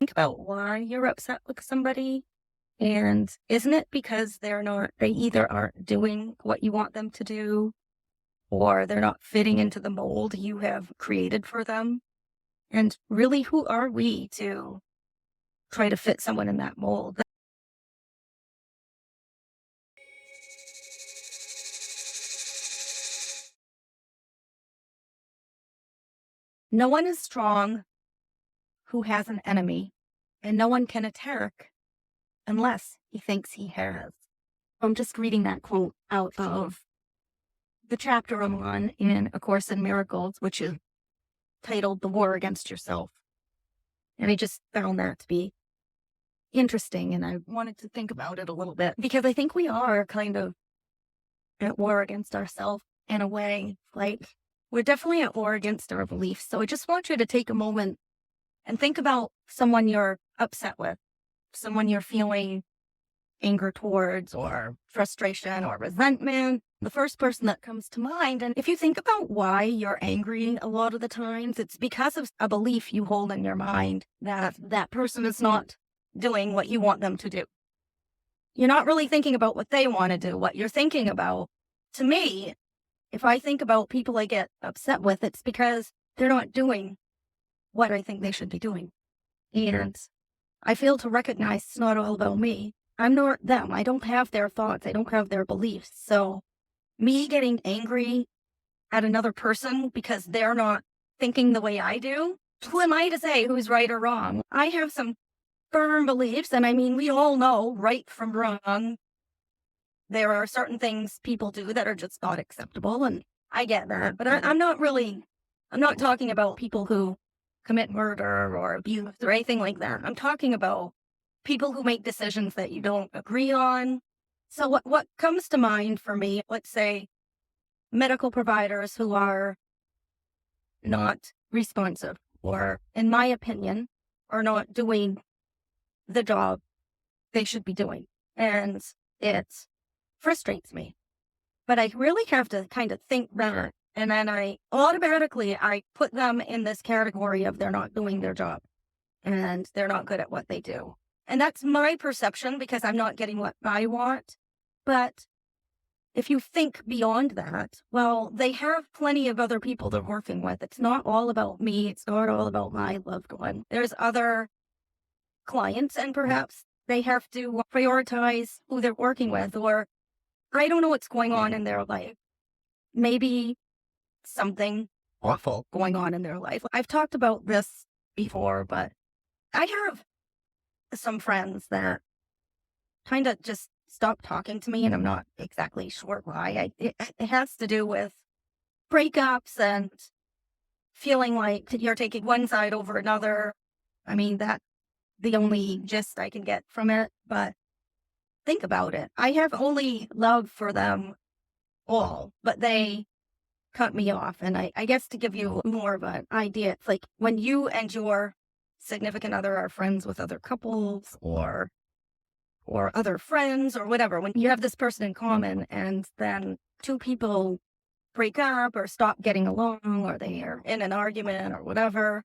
Think about why you're upset with somebody. And isn't it because they either aren't doing what you want them to do, or they're not fitting into the mold you have created for them? And really, who are we to try to fit someone in that mold? No one is strong who has an enemy, and no one can attack unless he thinks he has. I'm just reading that quote out of the chapter I'm on in A Course in Miracles, which is titled The War Against Yourself. And I just found that to be interesting, and I wanted to think about it a little bit because I think we are kind of at war against ourselves in a way. Like, we're definitely at war against our beliefs. So I just want you to take a moment and think about someone you're upset with, someone you're feeling anger towards, or frustration or resentment. The first person that comes to mind. And if you think about why you're angry a lot of the times, it's because of a belief you hold in your mind that that person is not doing what you want them to do. You're not really thinking about what they want to do. What you're thinking about, to me, if I think about people I get upset with, it's because they're not doing what I think they should be doing. And I fail to recognize it's not all about me. I'm not them. I don't have their thoughts. I don't have their beliefs. So me getting angry at another person because they're not thinking the way I do, who am I to say who's right or wrong? I have some firm beliefs, and I mean, we all know right from wrong. There are certain things people do that are just not acceptable, and I get that. But I'm not talking about people who commit murder or abuse or anything like that. I'm talking about people who make decisions that you don't agree on. So what comes to mind for me, let's say medical providers who are not responsive, or, in my opinion, are not doing the job they should be doing. And it frustrates me. But I really have to kind of think back, and then I put them in this category of they're not doing their job and they're not good at what they do. And that's my perception because I'm not getting what I want. But if you think beyond that, well, they have plenty of other people they're working with. It's not all about me. It's not all about my loved one. There's other clients, and perhaps they have to prioritize who they're working with, or I don't know what's going on in their life. Maybe something awful going on in their life. I've talked about this before, but I have some friends that kind of just stopped talking to me, and I'm not exactly sure why. It has to do with breakups and feeling like you're taking one side over another. I mean, that's the only gist I can get from it, but think about it. I have only love for them all, but they cut me off. And I guess to give you more of an idea, it's like when you and your significant other are friends with other couples or other friends or whatever, when you have this person in common and then two people break up or stop getting along, or they are in an argument or whatever,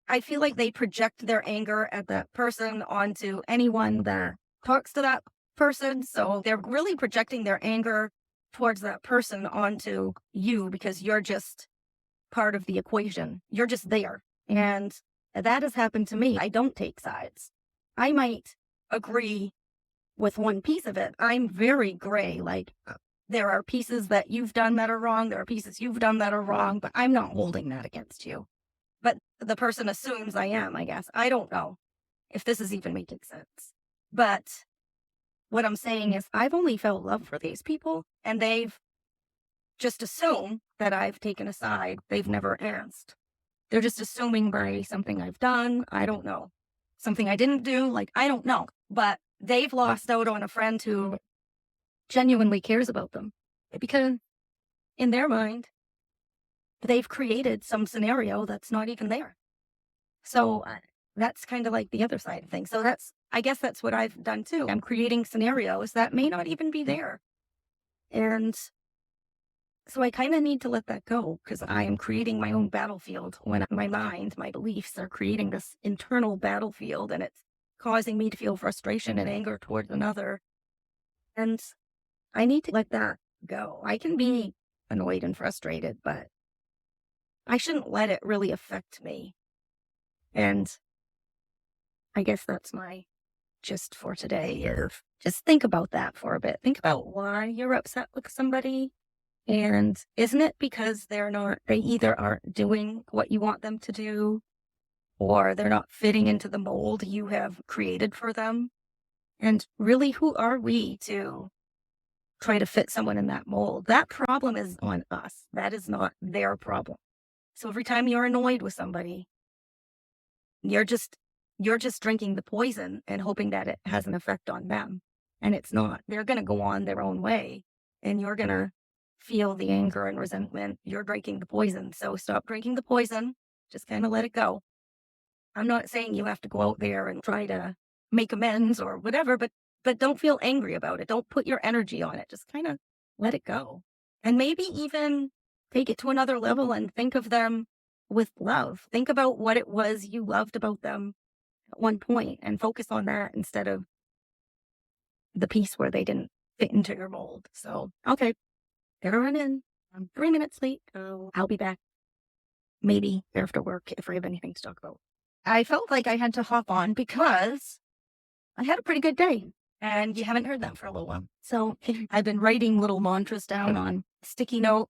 I feel like they project their anger at that person onto anyone that talks to that person. So they're really projecting their anger towards that person onto you because you're just part of the equation. You're just there. And that has happened to me. I don't take sides. I might agree with one piece of it. I'm very gray. Like, there are pieces that you've done that are wrong. There are pieces you've done that are wrong, but I'm not holding that against you. But the person assumes I am, I guess. I don't know if this is even making sense. But what I'm saying is I've only felt love for these people, and they've just assumed that I've taken a side. They've never asked. They're just assuming by something I've done. I don't know. Something I didn't do. Like, I don't know. But they've lost out on a friend who genuinely cares about them because in their mind, they've created some scenario that's not even there. So that's kind of like the other side of things. So I guess that's what I've done too. I'm creating scenarios that may not even be there. And So I kind of need to let that go because I am creating my own battlefield when my mind, my beliefs are creating this internal battlefield and it's causing me to feel frustration and anger towards another. And I need to let that go. I can be annoyed and frustrated, but I shouldn't let it really affect me. And I guess that's my gist for today is just think about that for a bit. Think about why you're upset with somebody. And isn't it because they either aren't doing what you want them to do or they're not fitting into the mold you have created for them? And really, who are we to try to fit someone in that mold? That problem is on us. That is not their problem. So every time you're annoyed with somebody, you're just drinking the poison and hoping that it has an effect on them. And it's not. They're going to go on their own way and you're going to feel the anger and resentment. You're drinking the poison. So stop drinking the poison. Just kind of let it go. I'm not saying you have to go out there and try to make amends or whatever, but don't feel angry about it. Don't put your energy on it. Just kind of let it go. And maybe even take it to another level and think of them with love. Think about what it was you loved about them at one point and focus on that instead of the piece where they didn't fit into your mold. So, okay, better run in. I'm 3 minutes late. So I'll be back maybe after work if I have anything to talk about. I felt like I had to hop on because I had a pretty good day and you haven't heard that for a little while. So I've been writing little mantras down on a sticky note.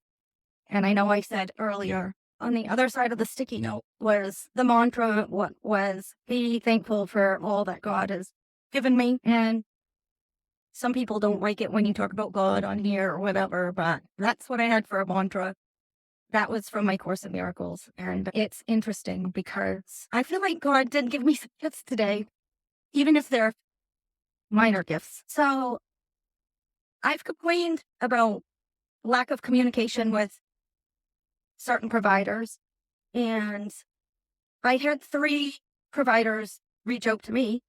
And I know I said earlier on the other side of the sticky note was the mantra, what was be thankful for all that God has given me. And some people don't like it when you talk about God on here or whatever, but that's what I had for a mantra. That was from my Course in Miracles. And it's interesting because I feel like God did give me some gifts today, even if they're minor gifts. So I've complained about lack of communication with certain providers. And I had 3 providers reach out to me.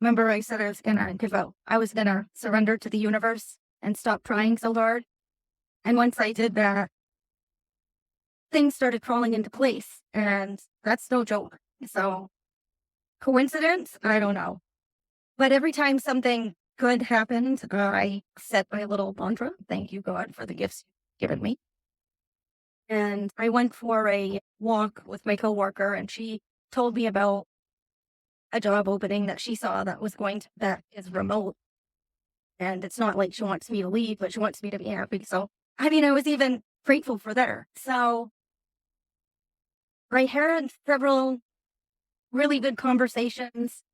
Remember, I said I was going to give up. I was going to surrender to the universe and stop trying so hard. And once I did that, things started falling into place. And that's no joke. So, coincidence? I don't know. But every time something good happened, I said my little mantra, thank you, God, for the gifts you've given me. And I went for a walk with my coworker, and she told me about a job opening that she saw that is remote. And it's not like she wants me to leave, but she wants me to be happy. So, I was even grateful for that. So, I had several really good conversations,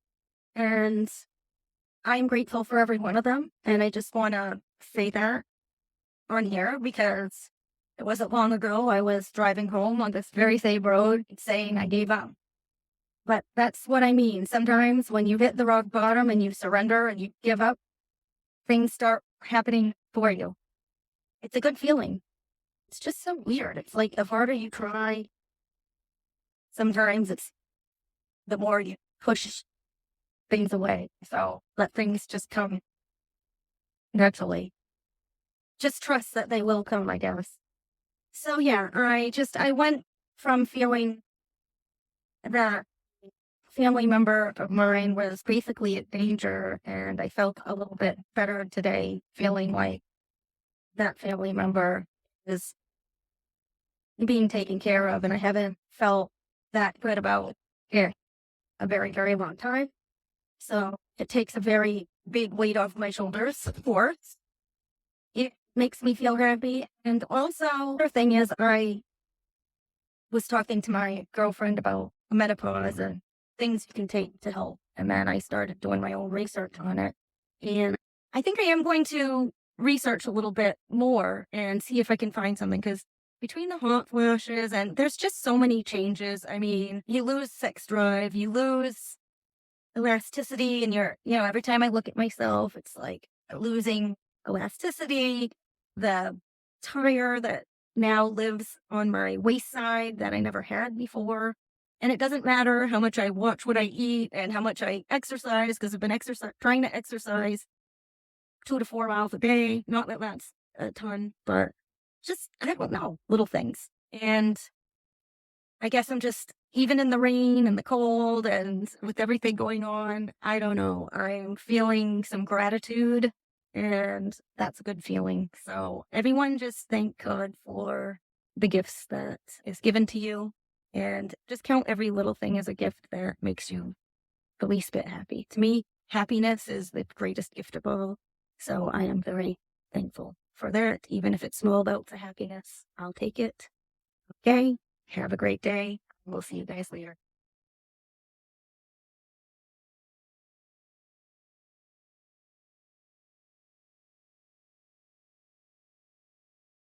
and I'm grateful for every one of them. And I just want to say that on here because it wasn't long ago I was driving home on this very same road saying I gave up. But that's what I mean. Sometimes when you hit the rock bottom and you surrender and you give up, things start happening for you. It's a good feeling. It's just so weird. It's like the harder you try, sometimes it's the more you push things away. So let things just come naturally. Just trust that they will come, I guess. So yeah, I went from feeling that family member of mine was basically in danger, and I felt a little bit better today, feeling like that family member is being taken care of, and I haven't felt that good about it a very, very long time. So it takes a very big weight off my shoulders, of course. It makes me feel happy. And also, the thing is, I was talking to my girlfriend about menopause and things you can take to help. And then I started doing my own research on it. And I think I am going to research a little bit more and see if I can find something, because between the hot flashes and there's just so many changes. You lose sex drive, you lose elasticity, and every time I look at myself, it's like losing elasticity. The tire that now lives on my waist side that I never had before. And it doesn't matter how much I watch what I eat and how much I exercise, because I've been trying to exercise 2 to 4 miles a day. Not that that's a ton, but just, I don't know, little things. And I guess I'm just, even in the rain and the cold and with everything going on, I don't know, I'm feeling some gratitude, and that's a good feeling. So everyone just thank God for the gifts that is given to you, and just count every little thing as a gift that makes you the least bit happy. To me, happiness is the greatest gift of all. So I am very thankful for that. Even if it's small amounts of happiness, I'll take it. Okay. Have a great day. We'll see you guys later.